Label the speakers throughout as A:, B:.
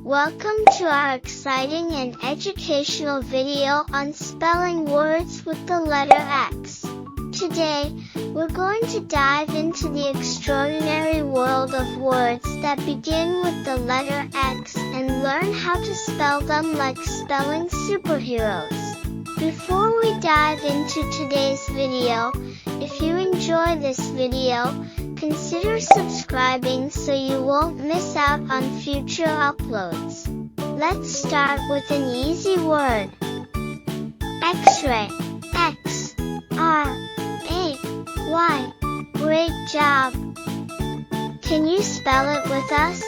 A: Welcome to our exciting and educational video on spelling words with the letter X. Today, we're going to dive into the extraordinary world of words that begin with the letter X and learn how to spell them like spelling superheroes. Before we dive into today's video, if you enjoy this video, consider subscribing so you won't miss out on future uploads. Let's start with an easy word. X-ray. X-R-A-Y. Great job! Can you spell it with us?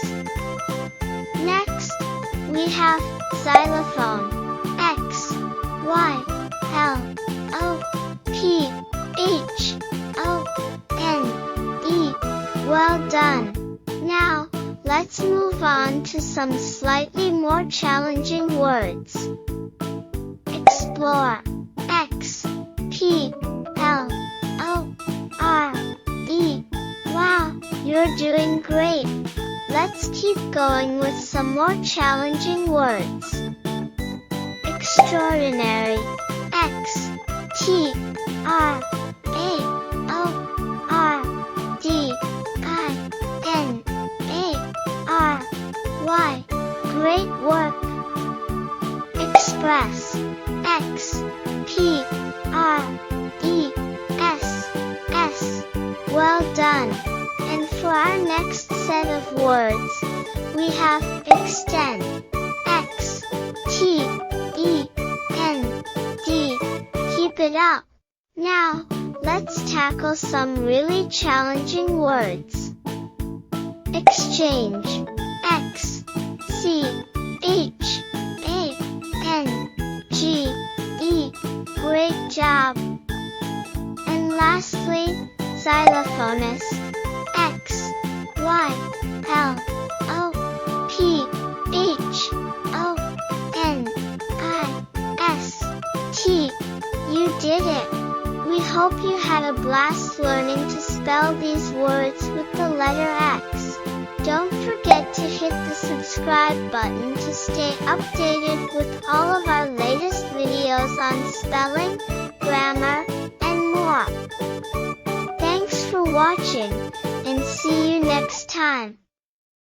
A: Next, we have xylophone. X-Y-L-O-P-H-O-N-E. Well done! Now, let's move on to some slightly more challenging words. Explore. X-P-L-O-R-E. Wow, you're doing great! Let's keep going with some more challenging words. Extraordinary. X-T-R-A-O-R-D-I-N-A-R-Y. Great work! Express. X-P-R-E-S-S. Well done! And for our next set of words, we have extend. X-T-E-N-D. Keep it up! Now, let's tackle some really challenging words. Exchange. X-C-H-A-N-G-E. Great job! And lastly, xylophonist. X-Y-L-O-P-H-O-N-I-S-T. You did it! We hope you had a blast learning to spell these words with the letter X. Don't forget to hit the subscribe button to stay updated with all of our latest videos on spelling, grammar, and more. Thanks for watching, and see you next time.